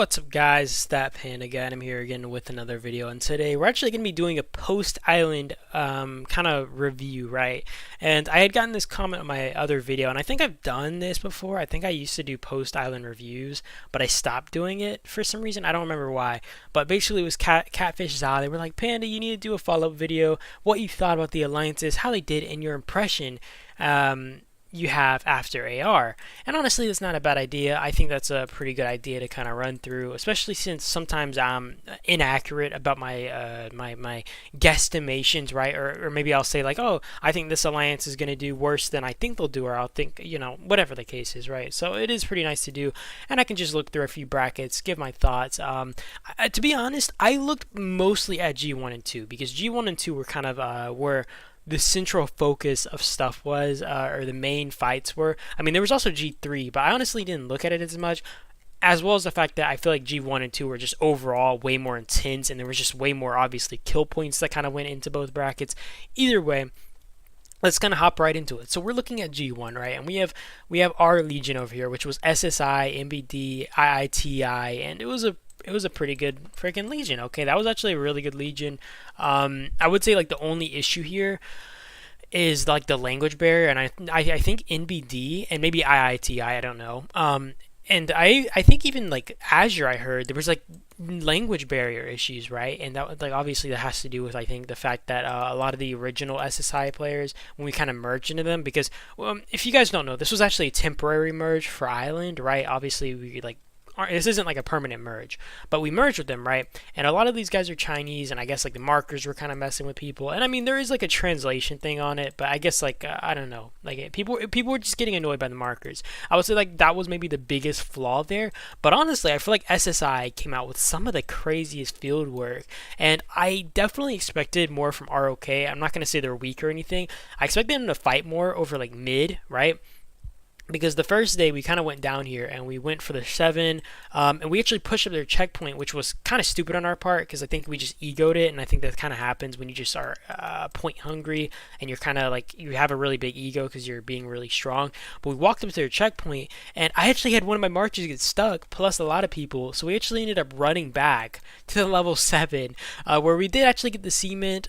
What's up guys, it's that Panda again. I'm here again with another video, and today we're actually going to be doing a post-island kind of review, right? And I had gotten this comment on my other video, and I think I've done this before. I think I used to do post-island reviews, but I stopped doing it for some reason. I don't remember why, but basically it was Catfish Za. They were like, Panda, you need to do a follow-up video, what you thought about the alliances, how they did, and your impression you have after AR. And honestly, that's not a bad idea. I think that's a pretty good idea to kind of run through, especially since sometimes I'm inaccurate about my guesstimations, right? Or maybe I'll say like, oh, I think this alliance is going to do worse than I think they'll do, or I'll think, whatever the case is, right? So it is pretty nice to do, and I can just look through a few brackets, give my thoughts. To be honest, I looked mostly at G1 and 2 because G1 and 2 were kind of where the central focus of stuff was, or the main fights were. I mean, there was also G3, but I honestly didn't look at it as much, as well as the fact that I feel like G1 and 2 were just overall way more intense, and there was just way more, obviously, kill points that kind of went into both brackets. Either way, let's kind of hop right into it. So we're looking at G1, right? And we have our Legion over here, which was SSI, MBD, IITI, and it was a pretty good freaking Legion. Okay, that was actually a really good Legion. I would say like the only issue here is like the language barrier, and I think NBD and maybe IITI, I don't know. And I think even like Azure, I heard there was like language barrier issues, right? And that, like, obviously that has to do with, I think, the fact that a lot of the original SSI players, when we kind of merged into them, because if you guys don't know, this was actually a temporary merge for Island, right? Obviously we like, this isn't like a permanent merge, but we merged with them, right? And a lot of these guys are Chinese, and I guess like the markers were kind of messing with people. And I mean, there is like a translation thing on it, but I guess like I don't know, like people were just getting annoyed by the markers. I would say like that was maybe the biggest flaw there. But honestly, I feel like SSI came out with some of the craziest field work, and I definitely expected more from ROK. I'm not gonna say they're weak or anything. I expected them to fight more over like mid, right? Because the first day we kind of went down here and we went for the 7, and we actually pushed up their checkpoint, which was kind of stupid on our part because I think we just egoed it, and I think that kind of happens when you just are point hungry and you're kind of like, you have a really big ego because you're being really strong. But we walked up to their checkpoint, and I actually had one of my marchers get stuck, plus a lot of people, so we actually ended up running back to the level 7, where we did actually get the cement,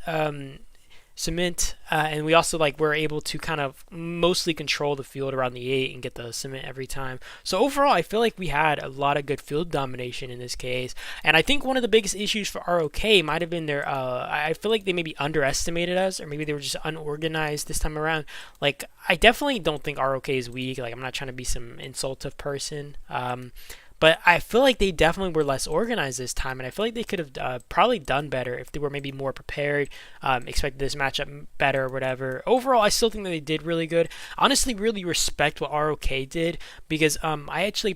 and we also like were able to kind of mostly control the field around the 8 and get the cement every time. So overall, I feel like we had a lot of good field domination in this case, and I think one of the biggest issues for ROK might have been their I feel like they maybe underestimated us, or maybe they were just unorganized this time around. Like, I definitely don't think ROK is weak. Like, I'm not trying to be some insultive person, but I feel like they definitely were less organized this time, and I feel like they could have probably done better if they were maybe more prepared, expected this matchup better or whatever. Overall, I still think that they did really good. Honestly, really respect what ROK did, because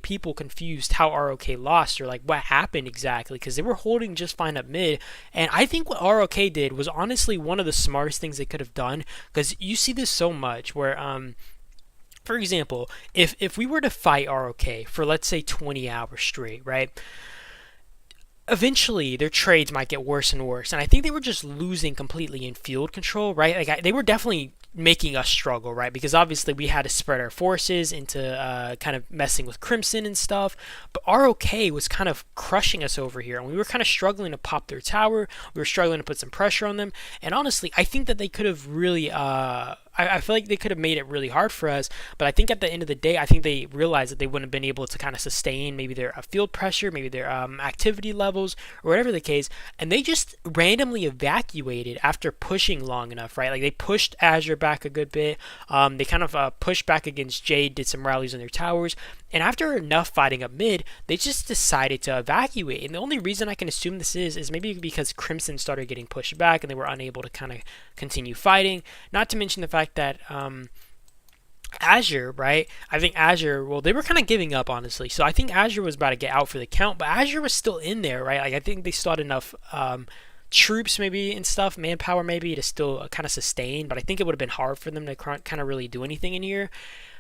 people confused how ROK lost, or like what happened exactly, because they were holding just fine up mid, and I think what ROK did was honestly one of the smartest things they could have done, because you see this so much where for example, if we were to fight ROK for, let's say, 20 hours straight, right? Eventually, their trades might get worse and worse, and I think they were just losing completely in field control, right? Like, they were definitely making us struggle, right? Because obviously we had to spread our forces into kind of messing with Crimson and stuff, but ROK was kind of crushing us over here, and we were kind of struggling to pop their tower. We were struggling to put some pressure on them, and honestly, I think that they could have really I feel like they could have made it really hard for us, but I think at the end of the day, I think they realized that they wouldn't have been able to kind of sustain maybe their field pressure, maybe their activity levels, or whatever the case, and they just randomly evacuated after pushing long enough, right? Like, they pushed Azure back a good bit, they kind of pushed back against Jade, did some rallies on their towers, and after enough fighting up mid, they just decided to evacuate. And the only reason I can assume this is maybe because Crimson started getting pushed back and they were unable to kind of continue fighting. Not to mention the fact that Azure, right? I think Azure, well, they were kind of giving up, honestly. So I think Azure was about to get out for the count, but Azure was still in there, right? Like, I think they still had enough troops maybe and stuff, manpower maybe, to still kind of sustain, but I think it would have been hard for them to kind of really do anything in here.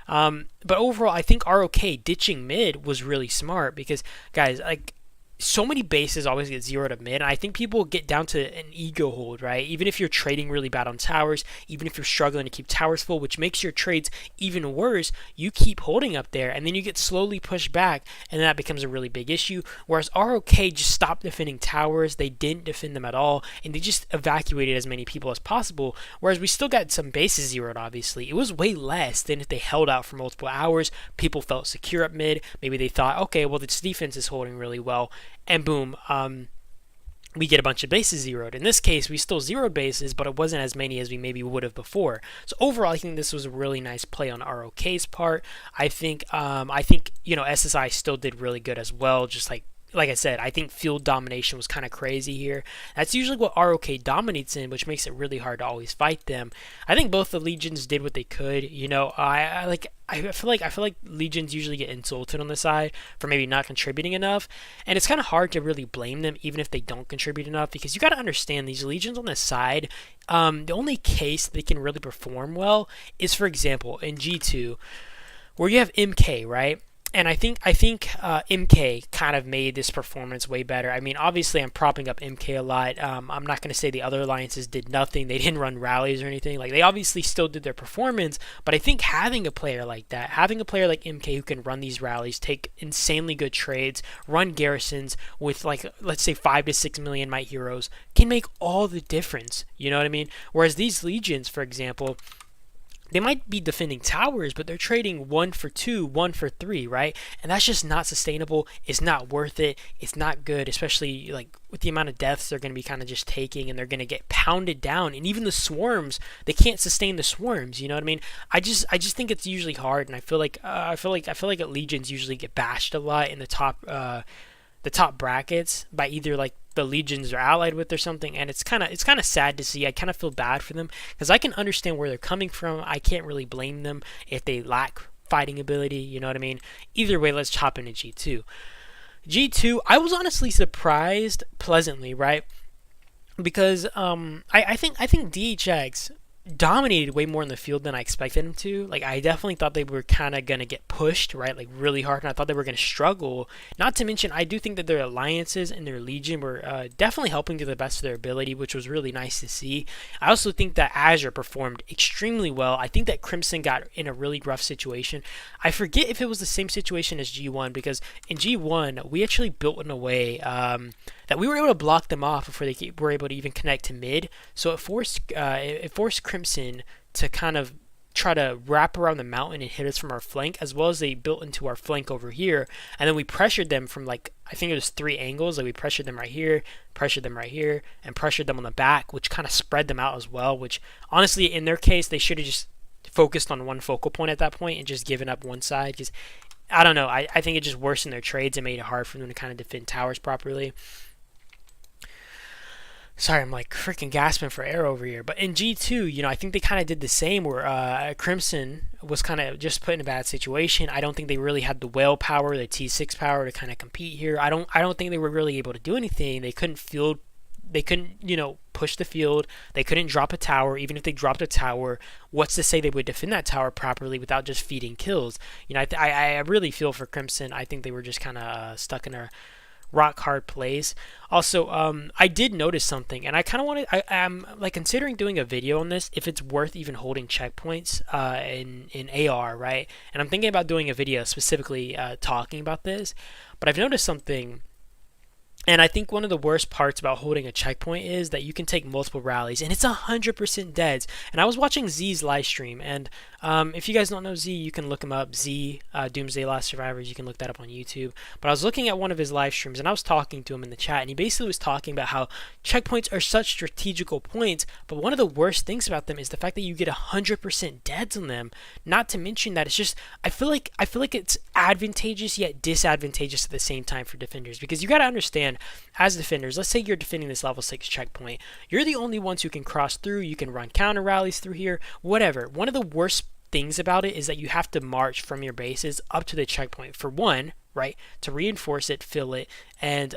But overall, I think ROK ditching mid was really smart, because, guys, like, so many bases always get zeroed at mid, and I think people get down to an ego hold, right? Even if you're trading really bad on towers, even if you're struggling to keep towers full, which makes your trades even worse, you keep holding up there, and then you get slowly pushed back, and that becomes a really big issue. Whereas ROK just stopped defending towers, they didn't defend them at all, and they just evacuated as many people as possible. Whereas we still got some bases zeroed, obviously. It was way less than if they held out for multiple hours. People felt secure up mid. Maybe they thought, okay, well, this defense is holding really well, and boom, we get a bunch of bases zeroed. In this case, we still zeroed bases, but it wasn't as many as we maybe would have before. So overall, I think this was a really nice play on ROK's part. I think SSI still did really good as well. Just like I said, I think field domination was kind of crazy here. That's usually what ROK dominates in, which makes it really hard to always fight them. I think both the legions did what they could. I feel like legions usually get insulted on the side for maybe not contributing enough, and it's kind of hard to really blame them even if they don't contribute enough, because you got to understand these legions on the side. The only case they can really perform well is, for example, in G2, where you have MK, right? And I think MK kind of made this performance way better. I mean, obviously, I'm propping up MK a lot. I'm not going to say the other alliances did nothing. They didn't run rallies or anything. Like, they obviously still did their performance. But I think having a player like that, having a player like MK who can run these rallies, take insanely good trades, run garrisons with, like, let's say 5 to 6 million might heroes, can make all the difference. You know what I mean? Whereas these legions, for example, they might be defending towers, but they're trading 1 for 2, 1 for 3, right? And that's just not sustainable. It's not worth it. It's not good, especially like with the amount of deaths they're going to be kind of just taking, and they're going to get pounded down. And even the swarms, they can't sustain the swarms. You know what I mean? I just think it's usually hard, and I feel like legions usually get bashed a lot in the top brackets by either like the legions are allied with or something, and it's kind of sad to see. I kind of feel bad for them because I can understand where they're coming from. I can't really blame them if they lack fighting ability, you know what I mean? Either way, let's hop into G2. G2, I was honestly surprised pleasantly, right? Because I think DHX dominated way more in the field than I expected them to. Like, I definitely thought they were kind of going to get pushed, right? Like, really hard, and I thought they were going to struggle. Not to mention, I do think that their alliances and their legion were definitely helping to the best of their ability, which was really nice to see. I also think that Azure performed extremely well. I think that Crimson got in a really rough situation. I forget if it was the same situation as G1, because in G1, we actually built in a way that we were able to block them off before they were able to even connect to mid. So it forced Crimson to kind of try to wrap around the mountain and hit us from our flank, as well as they built into our flank over here. And then we pressured them from, like, I think it was 3 angles. Like, we pressured them right here, and pressured them on the back, which kind of spread them out as well, which honestly, in their case, they should have just focused on one focal point at that point and just given up one side, because I don't know, I think it just worsened their trades and made it hard for them to kind of defend towers properly. Sorry, I'm like freaking gasping for air over here. But in G2, I think they kind of did the same, where Crimson was kind of just put in a bad situation. I don't think they really had the whale power, the T6 power to kind of compete here. I don't think they were really able to do anything. They couldn't push the field. They couldn't drop a tower. Even if they dropped a tower, what's to say they would defend that tower properly without just feeding kills? I really feel for Crimson. I think they were just kind of stuck in a rock hard place. Also, I did notice something, and I kind of wanted. I'm like considering doing a video on this, if it's worth even holding checkpoints in AR, right? And I'm thinking about doing a video specifically talking about this. But I've noticed something. And I think one of the worst parts about holding a checkpoint is that you can take multiple rallies, and it's 100% deads. And I was watching Z's live stream, and if you guys don't know Z, you can look him up. Z, Doomsday Last Survivors, you can look that up on YouTube. But I was looking at one of his live streams, and I was talking to him in the chat, and he basically was talking about how checkpoints are such strategical points, but one of the worst things about them is the fact that you get 100% deads on them. Not to mention that it's just, I feel like it's advantageous yet disadvantageous at the same time for defenders, because you got to understand, as defenders, let's say you're defending this level 6 checkpoint, you're the only ones who can cross through, you can run counter rallies through here, whatever. One of the worst things about it is that you have to march from your bases up to the checkpoint. For one, right? To reinforce it, fill it, and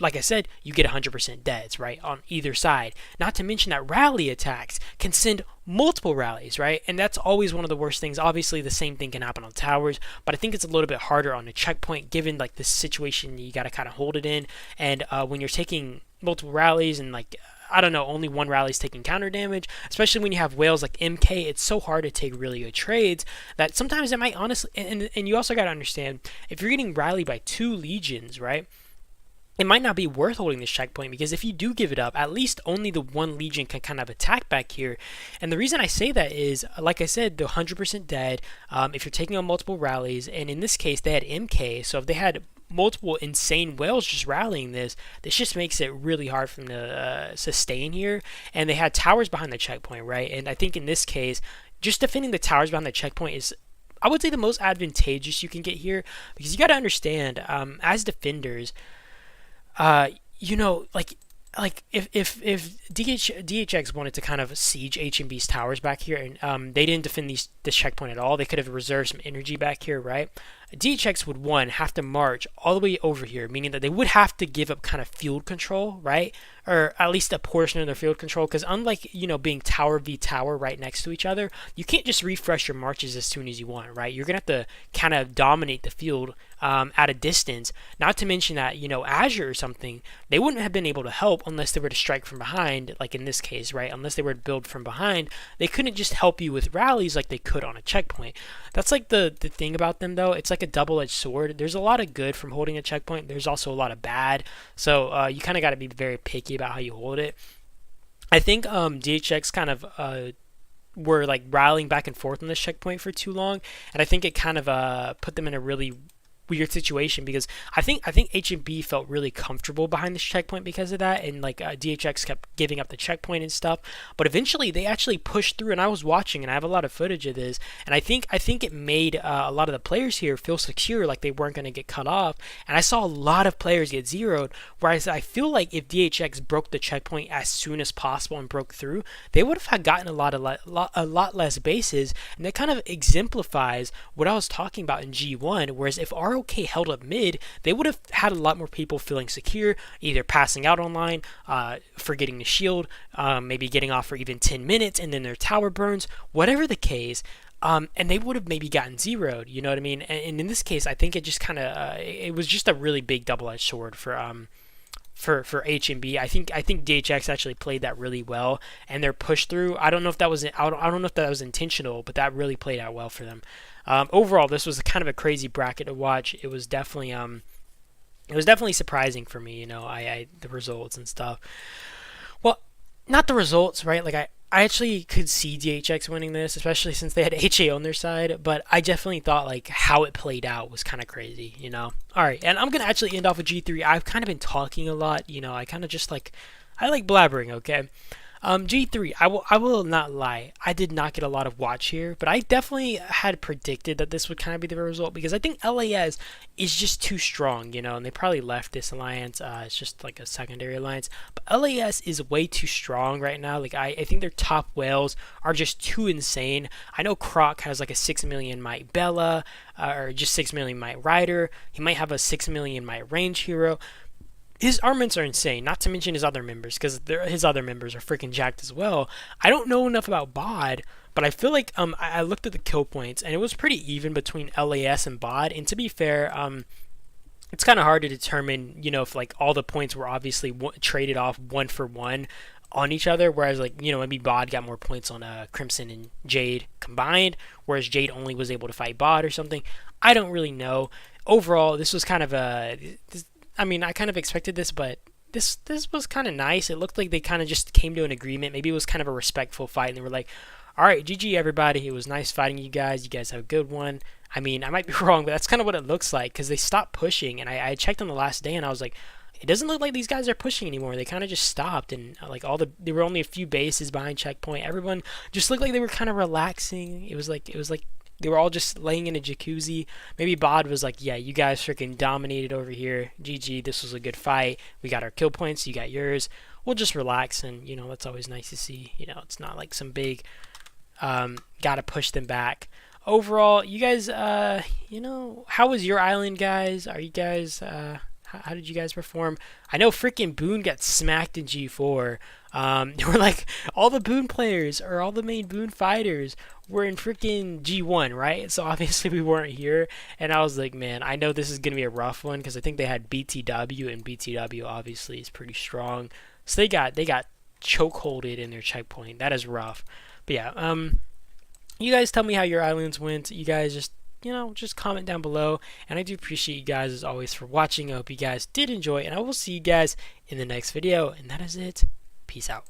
like I said, you get 100% deads, right, on either side. Not to mention that rally attacks can send multiple rallies, right? And that's always one of the worst things. Obviously, the same thing can happen on towers, but I think it's a little bit harder on a checkpoint given like the situation you got to kind of hold it in. And when you're taking multiple rallies and like I don't know, only one rally is taking counter damage, especially when you have whales like MK. It's so hard to take really good trades that sometimes it might honestly, and you also got to understand, if you're getting rallied by 2 legions, right? It might not be worth holding this checkpoint because if you do give it up, at least only the 1 legion can kind of attack back here. And the reason I say that is, like I said, they're 100% dead if you're taking on multiple rallies. And in this case, they had MK, so if they had multiple insane whales just rallying this just makes it really hard for them to sustain here. And they had towers behind the checkpoint, right? And I think in this case, just defending the towers behind the checkpoint is, I would say, the most advantageous you can get here, because you got to understand, as defenders, you know, like if DHX wanted to kind of siege HMB's towers back here, and they didn't defend this checkpoint at all, they could have reserved some energy back here, right? DHX would have to march all the way over here, meaning that they would have to give up kind of field control, right? Or at least a portion of their field control, because unlike, you know, being tower v tower right next to each other, you can't just refresh your marches as soon as you want, right? You're gonna have to kind of dominate the field at a distance. Not to mention that, you know, Azure or something, they wouldn't have been able to help unless they were to strike from behind, like in this case, right? Unless they were to build from behind, they couldn't just help you with rallies like they could on a checkpoint. That's like the thing about them, though. It's like a double-edged sword. There's a lot of good from holding a checkpoint. There's also a lot of bad. So you kind of got to be very picky about how you hold it. I think DHX kind of were like rallying back and forth on this checkpoint for too long, and I think it kind of put them in a really weird situation, because I think HMB felt really comfortable behind this checkpoint because of that, and like DHX kept giving up the checkpoint and stuff. But eventually they actually pushed through, and I was watching, and I have a lot of footage of this, and I think it made a lot of the players here feel secure, like they weren't going to get cut off. And I saw a lot of players get zeroed, whereas I feel like if DHX broke the checkpoint as soon as possible and broke through, they would have gotten a lot less bases. And that kind of exemplifies what I was talking about in G1, whereas if ROK held up mid, they would have had a lot more people feeling secure, either passing out online, forgetting the shield, maybe getting off for even 10 minutes, and then their tower burns, whatever the case. And they would have maybe gotten zeroed, you know what I mean? And in this case, I think it just kind of, it was just a really big double-edged sword for HMB. I think DHX actually played that really well, and their push through, I don't know if that was intentional, but that really played out well for them. Overall, this was kind of a crazy bracket to watch. It was definitely surprising for me, you know, the results and stuff. Well, not the results, right? Like I actually could see DHX winning this, especially since they had HA on their side, but I definitely thought like how it played out was kind of crazy, you know? Alright, and I'm going to actually end off with G3. I've kind of been talking a lot, you know, I kind of just like, I like blabbering, okay? G3, I will not lie, I did not get a lot of watch here, but I definitely had predicted that this would kind of be the result, because I think LAS is just too strong, you know, and they probably left this alliance. It's just like a secondary alliance, but LAS is way too strong right now. Like I think their top whales are just too insane. I know Croc has like a 6 million might Bella, or just 6 million might Rider. He might have a 6 million might range hero. His armaments are insane, not to mention his other members, because his other members are freaking jacked as well. I don't know enough about BOD, but I feel like I looked at the kill points, and it was pretty even between LAS and BOD. And to be fair, it's kind of hard to determine, you know, if like all the points were obviously traded off 1-for-1 on each other, whereas like, you know, maybe BOD got more points on Crimson and Jade combined, whereas Jade only was able to fight BOD or something. I don't really know. Overall, this was kind of I mean, I kind of expected this, but this was kind of nice. It looked like they kind of just came to an agreement. Maybe it was kind of a respectful fight, and they were like, all right, GG everybody. It was nice fighting you guys. You guys have a good one. I mean, I might be wrong, but that's kind of what it looks like, because they stopped pushing, and I checked on the last day, and I was like, it doesn't look like these guys are pushing anymore. They kind of just stopped, and like there were only a few bases behind checkpoint. Everyone just looked like they were kind of relaxing. It was like they were all just laying in a jacuzzi. Maybe BOD was like, yeah, you guys freaking dominated over here. GG, this was a good fight. We got our kill points. You got yours. We'll just relax, and, you know, that's always nice to see. You know, it's not like some big, gotta push them back. overall, you guys, how was your island, guys? Are you guys, how did you guys perform? I know freaking Boone got smacked in G4. They were like all the Boone players or all the main Boone fighters were in freaking G1, right? So obviously we weren't here, and I was like, man, I know this is gonna be a rough one because I think they had BTW, and BTW obviously is pretty strong. So they got chokeholded in their checkpoint. That is rough. But yeah, you guys tell me how your islands went. You guys just comment down below. And I do appreciate you guys as always for watching. I hope you guys did enjoy, and I will see you guys in the next video. And that is it. Peace out.